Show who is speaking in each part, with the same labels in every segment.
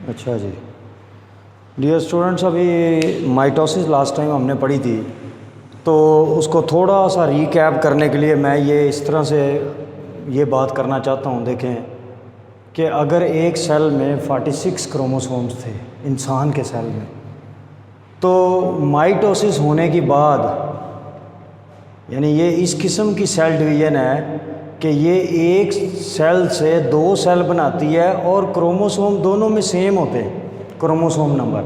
Speaker 1: اچھا جی، dear students, ابھی مائٹوسس last time ہم نے پڑھی تھی، تو اس کو تھوڑا سا ریکیپ کرنے کے لیے میں یہ اس طرح سے یہ بات کرنا چاہتا ہوں. دیکھیں کہ اگر ایک سیل میں 46 کروموسومز تھے انسان کے سیل میں، تو مائٹوسس ہونے کے بعد یعنی یہ اس قسم کی سیل ڈویژن ہے کہ یہ ایک سیل سے 2 سیل بناتی ہے اور کروموسوم دونوں میں سیم ہوتے ہیں کروموسوم نمبر.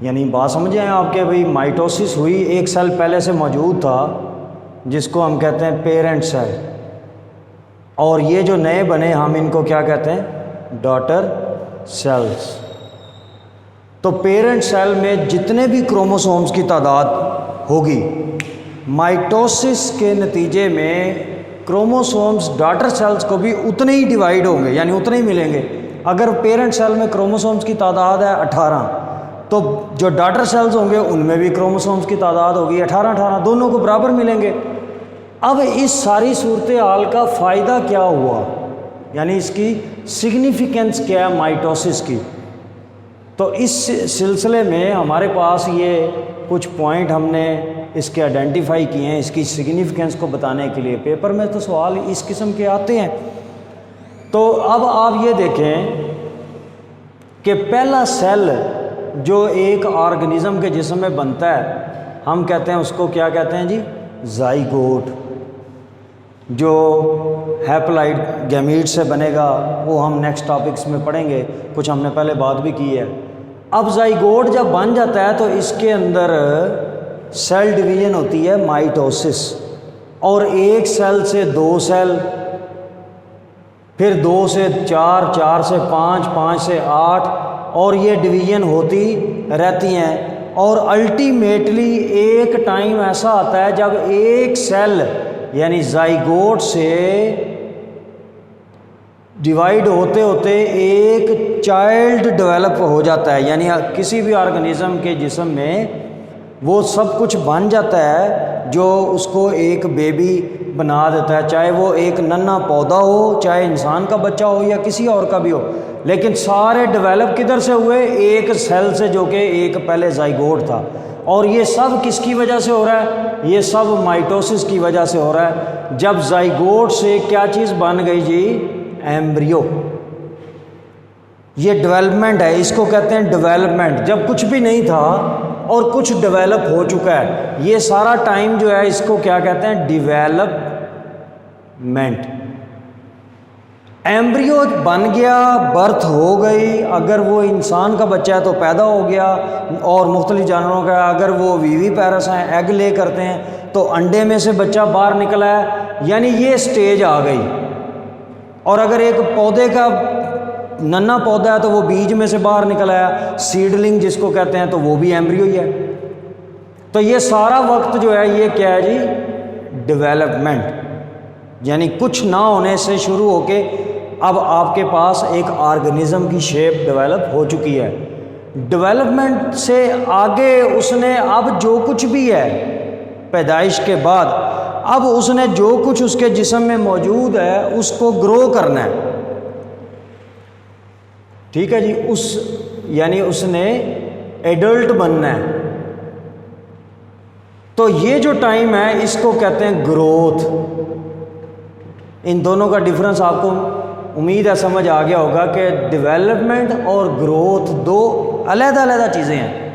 Speaker 1: یعنی بات سمجھ آئیں آپ کے بھئی مائٹوسس ہوئی، ایک سیل پہلے سے موجود تھا جس کو ہم کہتے ہیں پیرنٹ سیل، اور یہ جو نئے بنے ہم ان کو کیا کہتے ہیں؟ Daughter cells. تو پیرنٹ سیل میں جتنے بھی کروموسومز کی تعداد ہوگی، مائٹوسس کے نتیجے میں کروموسومز ڈاٹر سیلز کو بھی اتنے ہی ڈیوائیڈ ہوں گے، یعنی اتنے ہی ملیں گے. اگر پیرنٹ سیل میں کروموسومز کی تعداد ہے 18، تو جو ڈاٹر سیلز ہوں گے ان میں بھی کروموسومز کی تعداد ہوگی 18 دونوں کو برابر ملیں گے. اب اس ساری صورتحال کا فائدہ کیا ہوا، یعنی اس کی سگنیفیکنس کیا ہے مائٹوسس کی؟ تو اس سلسلے میں ہمارے پاس یہ کچھ پوائنٹ ہم نے اس کے آئیڈینٹیفائی کیے ہیں اس کی سگنیفیکنس کو بتانے کے لیے. پیپر میں تو سوال اس قسم کے آتے ہیں. تو اب آپ یہ دیکھیں کہ پہلا سیل جو ایک آرگنزم کے جسم میں بنتا ہے، ہم کہتے ہیں اس کو کیا کہتے ہیں جی؟ زائگوٹ. جو ہیپلائٹ گیمیٹ سے بنے گا وہ ہم نیکسٹ ٹاپکس میں پڑھیں گے، کچھ ہم نے پہلے بات بھی کی ہے. اب زائگوٹ جب بن جاتا ہے تو اس کے اندر سیل ڈویژن ہوتی ہے مائٹوسس، اور ایک سیل سے 2 سیل، پھر 2 سے 4، 4 سے 5، 5 سے 8، اور یہ ڈویژن ہوتی رہتی ہیں. اور الٹیمیٹلی ایک ٹائم ایسا آتا ہے جب ایک سیل یعنی زائگوٹ سے ڈیوائیڈ ہوتے ہوتے ایک چائلڈ ڈیولپ ہو جاتا ہے. یعنی کسی بھی آرگنزم کے جسم میں وہ سب کچھ بن جاتا ہے جو اس کو ایک بیبی بنا دیتا ہے، چاہے وہ ایک ننھا پودا ہو، چاہے انسان کا بچہ ہو یا کسی اور کا بھی ہو. لیکن سارے ڈیولپ کدھر سے ہوئے؟ ایک سیل سے جو کہ ایک پہلے زائگوٹ تھا. اور یہ سب کس کی وجہ سے ہو رہا ہے؟ یہ سب مائٹوسس کی وجہ سے ہو رہا ہے. جب زائگوٹ سے کیا چیز بن گئی جی؟ ایمبریو. یہ ڈیولپمنٹ ہے، اس کو کہتے ہیں ڈیولپمنٹ. جب کچھ بھی نہیں تھا اور کچھ ڈیولپ ہو چکا ہے، یہ سارا ٹائم جو ہے اس کو کیا کہتے ہیں؟ ڈیولپمنٹ. ایمبریو بن گیا، برتھ ہو گئی، اگر وہ انسان کا بچہ ہے تو پیدا ہو گیا، اور مختلف جانوروں کا اگر وہ ویوی پیرس ہیں، ایگ لے کرتے ہیں، تو انڈے میں سے بچہ باہر نکلا ہے، یعنی یہ سٹیج آ گئی. اور اگر ایک پودے کا ننھا پودا ہے تو وہ بیج میں سے باہر نکلا ہے، سیڈلنگ جس کو کہتے ہیں، تو وہ بھی ایمبریو ہی ہے. تو یہ سارا وقت جو ہے یہ کیا ہے جی؟ ڈیولپمنٹ. یعنی کچھ نہ ہونے سے شروع ہو کے اب آپ کے پاس ایک آرگنزم کی شیپ ڈیولپ ہو چکی ہے. ڈیولپمنٹ سے آگے اس نے اب جو کچھ بھی ہے پیدائش کے بعد، اب اس نے جو کچھ اس کے جسم میں موجود ہے اس کو گرو کرنا ہے. ٹھیک ہے جی، یعنی اس نے ایڈلٹ بننا ہے. تو یہ جو ٹائم ہے اس کو کہتے ہیں گروتھ. ان دونوں کا ڈفرنس آپ کو امید ہے سمجھ آ گیا ہوگا کہ ڈیولپمنٹ اور گروتھ 2 علیحدہ علیحدہ چیزیں ہیں.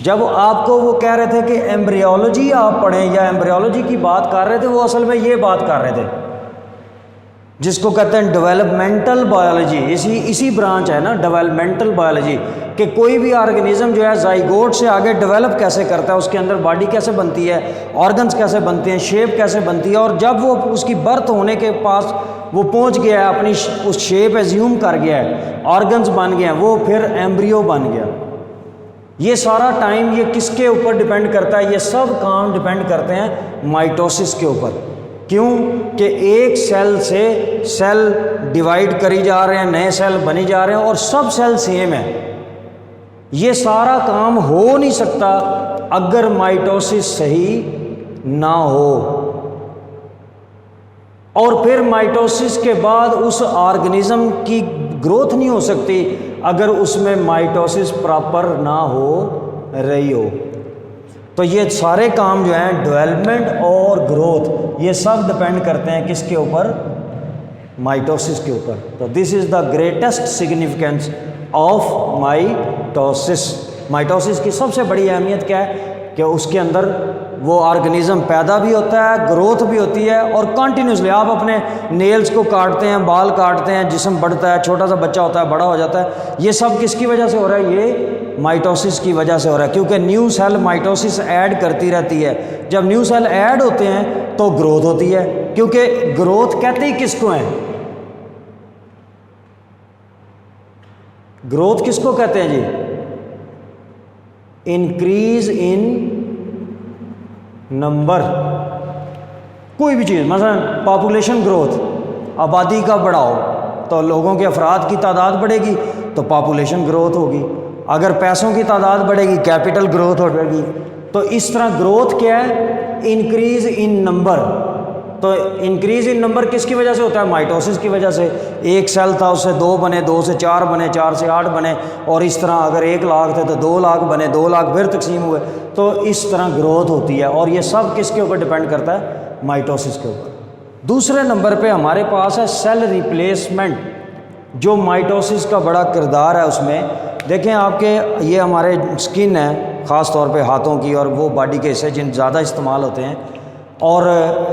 Speaker 1: جب آپ کو وہ کہہ رہے تھے کہ ایمبریولوجی آپ پڑھیں یا ایمبریولوجی کی بات کر رہے تھے، وہ اصل میں یہ بات کر رہے تھے جس کو کہتے ہیں ڈیولپمنٹل بایولوجی. اسی برانچ ہے نا ڈیولپمنٹل بایولوجی، کہ کوئی بھی آرگنزم جو ہے زائگوٹ سے آگے ڈیولپ کیسے کرتا ہے، اس کے اندر باڈی کیسے بنتی ہے، آرگنز کیسے بنتے ہیں، شیپ کیسے بنتی ہے، اور جب وہ اس کی برتھ ہونے کے پاس وہ پہنچ گیا ہے، اپنی اس شیپ ایزیوم کر گیا ہے، آرگنز بن گئے ہیں، وہ پھر ایمبریو بن گیا. یہ سارا ٹائم یہ کس کے اوپر ڈیپینڈ کرتا ہے؟ یہ سب کام ڈیپینڈ کرتے ہیں مائٹوسس کے اوپر. کیوں کہ ایک سیل سے سیل ڈیوائیڈ کری جا رہے ہیں، نئے سیل بنی جا رہے ہیں، اور سب سیل سیم ہیں. یہ سارا کام ہو نہیں سکتا اگر مائٹوسس صحیح نہ ہو. اور پھر مائٹوسس کے بعد اس آرگنزم کی گروتھ نہیں ہو سکتی اگر اس میں مائٹوسس پراپر نہ ہو رہی ہو. تو یہ سارے کام جو ہیں ڈیولپمنٹ اور گروتھ یہ سب ڈپینڈ کرتے ہیں کس کے اوپر؟ مائٹوسس کے اوپر. تو دس از دا گریٹسٹ سگنیفیکینس آف مائٹوسس. مائٹوسس کی سب سے بڑی اہمیت کیا ہے کہ اس کے اندر وہ آرگنیزم پیدا بھی ہوتا ہے, گروتھ بھی ہوتی ہے, اور کنٹینیوسلی آپ اپنے نیلز کو کاٹتے ہیں, بال کاٹتے ہیں, جسم بڑھتا ہے, چھوٹا سا بچہ ہوتا ہے, بڑا ہو جاتا ہے, یہ سب کس کی وجہ سے ہو رہا ہے؟ یہ مائٹوسس کی وجہ سے ہو رہا ہے, کیونکہ نیو سیل مائٹوسس ایڈ کرتی رہتی ہے. جب نیو سیل ایڈ ہوتے ہیں تو گروتھ ہوتی ہے, کیونکہ گروتھ کہتے ہی کس کو ہیں؟ گروتھ کس کو کہتے ہیں جی؟ Increase in number. کوئی بھی چیز, مثلا پاپولیشن گروتھ, آبادی کا بڑھاؤ, تو لوگوں کے افراد کی تعداد بڑھے گی تو پاپولیشن گروتھ ہوگی. اگر پیسوں کی تعداد بڑھے گی کیپٹل گروتھ ہو جائے گی. تو اس طرح گروتھ کیا ہے؟ Increase in number. تو انکریز ان نمبر کس کی وجہ سے ہوتا ہے؟ مائٹوسس کی وجہ سے. ایک سیل تھا اس سے 2 بنے, 2 سے 4 بنے, 4 سے 8 بنے, اور اس طرح اگر 1 لاکھ تھے تو 2 لاکھ بنے, 2 لاکھ پھر تقسیم ہوئے. تو اس طرح گروتھ ہوتی ہے, اور یہ سب کس کے اوپر ڈپینڈ کرتا ہے؟ مائٹوسس کے اوپر. دوسرے نمبر پہ ہمارے پاس ہے سیل ریپلیسمنٹ, جو مائٹوسس کا بڑا کردار ہے اس میں. دیکھیں آپ کے یہ ہمارے سکن ہے, خاص طور پہ ہاتھوں کی, اور وہ باڈی کے حصے جن زیادہ استعمال ہوتے ہیں, اور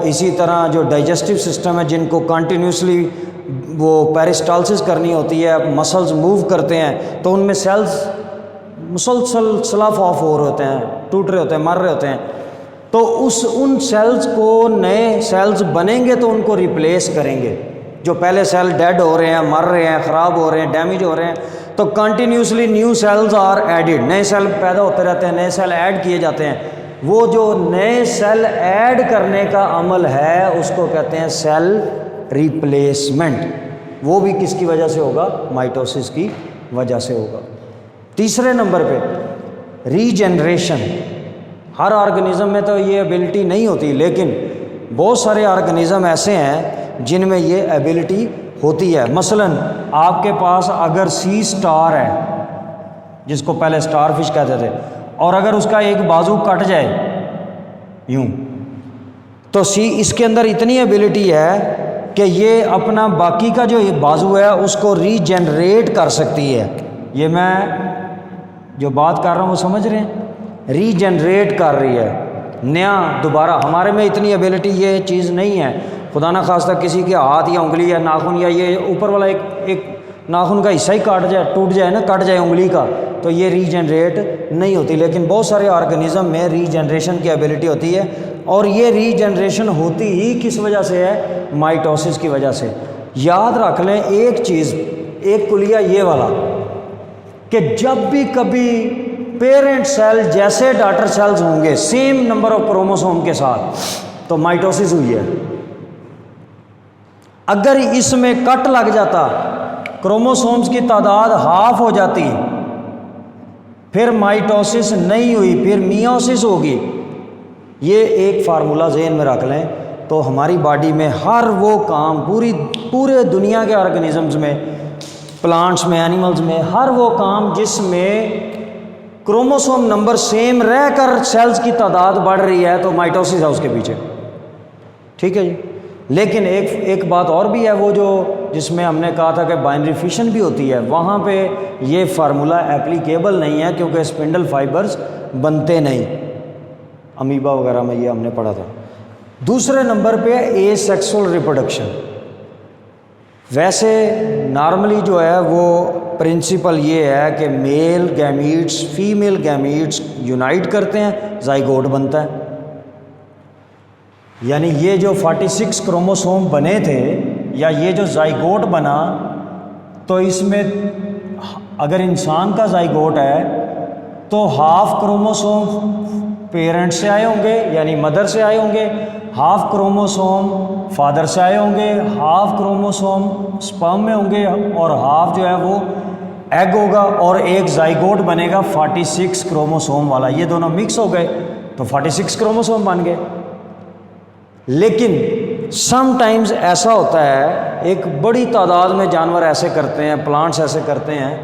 Speaker 1: اسی طرح جو ڈائجسٹو سسٹم ہے جن کو کنٹینیوسلی وہ پیرسٹالسس کرنی ہوتی ہے, مسلز موو کرتے ہیں, تو ان میں سیلز مسلسل سلف آف ہو رہے ہوتے ہیں, ٹوٹ رہے ہوتے ہیں, مر رہے ہوتے ہیں. تو ان سیلز کو نئے سیلز بنیں گے تو ان کو ریپلیس کریں گے. جو پہلے سیل ڈیڈ ہو رہے ہیں, مر رہے ہیں, خراب ہو رہے ہیں, ڈیمیج ہو رہے ہیں, تو continuously new cells are added. نئے سیل پیدا ہوتے رہتے ہیں, نئے سیل ایڈ کیے جاتے ہیں. وہ جو نئے سیل ایڈ کرنے کا عمل ہے اس کو کہتے ہیں سیل ریپلیسمنٹ. وہ بھی کس کی وجہ سے ہوگا؟ مائٹوسس کی وجہ سے ہوگا. تیسرے نمبر پہ ریجنریشن. ہر آرگنیزم میں تو یہ ایبلٹی نہیں ہوتی, لیکن بہت سارے آرگنیزم ایسے ہیں جن میں یہ ایبلٹی ہوتی ہے. مثلا آپ کے پاس اگر سی سٹار ہے, جس کو پہلے سٹار فش کہتے تھے, اور اگر اس کا ایک بازو کٹ جائے یوں, تو اس کے اندر اتنی ایبلٹی ہے کہ یہ اپنا باقی کا جو بازو ہے اس کو ریجنریٹ کر سکتی ہے. یہ میں جو بات کر رہا ہوں وہ سمجھ رہے ہیں؟ ریجنریٹ کر رہی ہے, نیا دوبارہ. ہمارے میں اتنی ایبلٹی یہ چیز نہیں ہے. خدا نہ خواستہ کسی کے ہاتھ یا انگلی یا ناخن یا یہ اوپر والا ایک ناخن کا حصہ ہی کاٹ جائے, ٹوٹ جائے نا, کٹ جائے انگلی کا, تو یہ ریجنریٹ نہیں ہوتی. لیکن بہت سارے آرگنیزم میں ریجنریشن کی ایبلٹی ہوتی ہے, اور یہ ریجنریشن ہوتی ہی کس وجہ سے ہے؟ مائٹوسس کی وجہ سے. یاد رکھ لیں ایک چیز, ایک کلیہ یہ والا, کہ جب بھی کبھی پیرنٹ سیل جیسے ڈاٹر سیلز ہوں گے سیم نمبر آف کروموسوم کے ساتھ, تو مائٹوسس ہوئی ہے. اگر اس میں کٹ لگ جاتا, کروموسومز کی تعداد ہاف ہو جاتی, پھر مائٹوسس نہیں ہوئی, پھر میوسس ہوگی. یہ ایک فارمولہ ذہن میں رکھ لیں. تو ہماری باڈی میں ہر وہ کام, پورے دنیا کے آرگنیزمز میں, پلانٹس میں, اینیملز میں, ہر وہ کام جس میں کروموسوم نمبر سیم رہ کر سیلز کی تعداد بڑھ رہی ہے, تو مائٹوسس ہے اس کے پیچھے. ٹھیک ہے جی. لیکن ایک بات اور بھی ہے, وہ جو جس میں ہم نے کہا تھا کہ بائنری فیشن بھی ہوتی ہے, وہاں پہ یہ فارمولہ ایپلیکیبل نہیں ہے, کیونکہ اسپنڈل فائبرز بنتے نہیں. امیبا وغیرہ میں یہ ہم نے پڑھا تھا. دوسرے نمبر پہ اے سیکسول ریپروڈکشن. ویسے نارملی جو ہے وہ پرنسپل یہ ہے کہ میل گیمیٹس فیمیل گیمیٹس یونائٹ کرتے ہیں, زائگوٹ بنتا ہے. یعنی یہ جو 46 کروموسوم بنے تھے, یا یہ جو زائگوٹ بنا, تو اس میں اگر انسان کا زائگوٹ ہے تو ہاف کروموسوم پیرنٹ سے آئے ہوں گے, یعنی مدر سے آئے ہوں گے, ہاف کروموسوم فادر سے آئے ہوں گے, ہاف کروموسوم سپرم میں ہوں گے, اور ہاف جو ہے وہ ایگ ہوگا, اور ایک زائگوٹ بنے گا 46 کروموسوم والا. یہ دونوں مکس ہو گئے تو 46 کروموسوم بن گئے. لیکن سم ٹائمز ایسا ہوتا ہے، ایک بڑی تعداد میں جانور ایسے کرتے ہیں، پلانٹس ایسے کرتے ہیں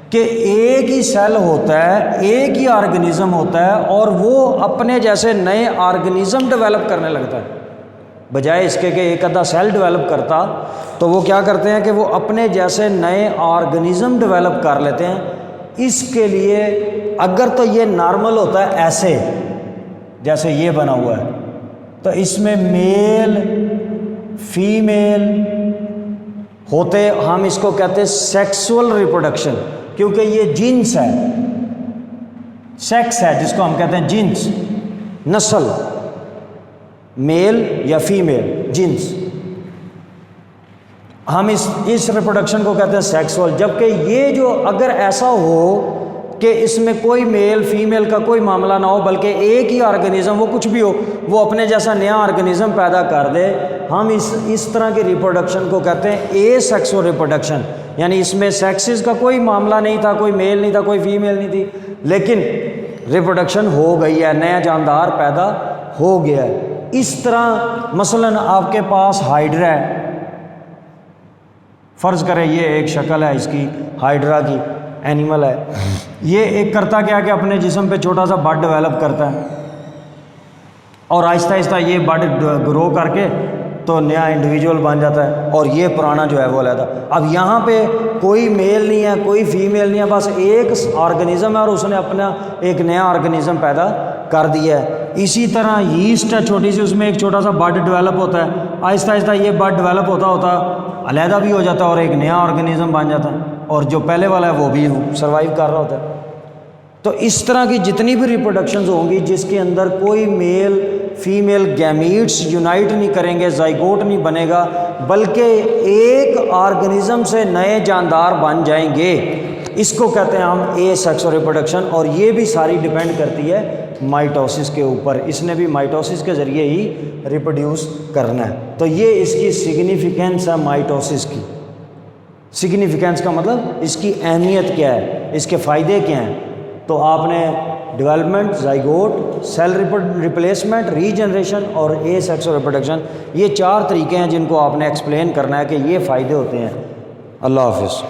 Speaker 1: کہ ایک ہی سیل ہوتا ہے، ایک ہی آرگنزم ہوتا ہے، اور وہ اپنے جیسے نئے آرگنزم ڈیولپ کرنے لگتا ہے، بجائے اس کے کہ ایک آدھا سیل ڈیولپ کرتا، تو وہ کیا کرتے ہیں کہ وہ اپنے جیسے نئے آرگنزم ڈیولپ کر لیتے ہیں۔ اس کے لیے اگر تو یہ نارمل ہوتا ہے ایسے جیسے یہ بنا ہوا ہے، تو اس میں میل فیمیل ہوتے، ہم اس کو کہتے ہیں سیکسول ریپروڈکشن، کیونکہ یہ جنس ہے، سیکس ہے جس کو ہم کہتے ہیں جنس، نسل، میل یا فیمیل جنس، ہم اس ریپروڈکشن کو کہتے ہیں سیکسول۔ جبکہ یہ جو اگر ایسا ہو کہ اس میں کوئی میل فیمیل کا کوئی معاملہ نہ ہو، بلکہ ایک ہی آرگنزم، وہ کچھ بھی ہو، وہ اپنے جیسا نیا آرگنزم پیدا کر دے، ہم اس طرح کی ریپروڈکشن کو کہتے ہیں اے سیکسول ریپروڈکشن، یعنی اس میں سیکسز کا کوئی معاملہ نہیں تھا، کوئی میل نہیں تھا، کوئی فیمیل نہیں تھی، لیکن ریپروڈکشن ہو گئی ہے، نیا جاندار پیدا ہو گیا ہے۔ اس طرح مثلاً آپ کے پاس ہائیڈرا ہے، فرض کریں یہ ایک شکل ہے اس کی ہائیڈرا کی، اینیمل ہے، یہ ایک کرتا کیا کہ اپنے جسم پہ چھوٹا سا بڈ ڈیولپ کرتا ہے، اور آہستہ آہستہ یہ بڈ گرو کر کے تو نیا انڈیویجول بن جاتا ہے، اور یہ پرانا جو ہے وہ علیحدہ۔ اب یہاں پہ کوئی میل نہیں ہے، کوئی فیمیل نہیں ہے، بس ایک آرگنزم ہے، اور اس نے اپنا ایک نیا آرگنزم پیدا کر دیا ہے۔ اسی طرح یسٹ ہے چھوٹی سی، اس میں ایک چھوٹا سا بڈ ڈیولپ ہوتا ہے، آہستہ آہستہ یہ بڈ ڈیولپ ہوتا ہوتا علیحدہ بھی ہو جاتا ہے اور ایک نیا آرگنزم بن جاتا ہے، اور جو پہلے والا ہے وہ بھی سروائیو کر رہا ہوتا ہے۔ تو اس طرح کی جتنی بھی ریپروڈکشنز ہوں گی جس کے اندر کوئی میل فیمیل گیمیٹس یونائٹ نہیں کریں گے، زائگوٹ نہیں بنے گا، بلکہ ایک آرگنزم سے نئے جاندار بن جائیں گے، اس کو کہتے ہیں ہم اے سیکسول ریپروڈکشن۔ اور یہ بھی ساری ڈیپینڈ کرتی ہے مائٹوسس کے اوپر، اس نے بھی مائٹوسس کے ذریعے ہی ریپروڈیوس کرنا ہے۔ تو یہ اس کی سگنیفیکینس ہے، مائٹوسس کی سگنیفیکینس کا مطلب اس کی اہمیت کیا ہے، اس کے فائدے کیا ہیں۔ تو آپ نے ڈیولپمنٹ، زائگوٹ، سیل ریپلیسمنٹ، ری جنریشن اور اے سیکسول ریپروڈکشن، یہ 4 طریقے ہیں جن کو آپ نے ایکسپلین کرنا ہے کہ یہ فائدے ہوتے ہیں۔ اللہ حافظ۔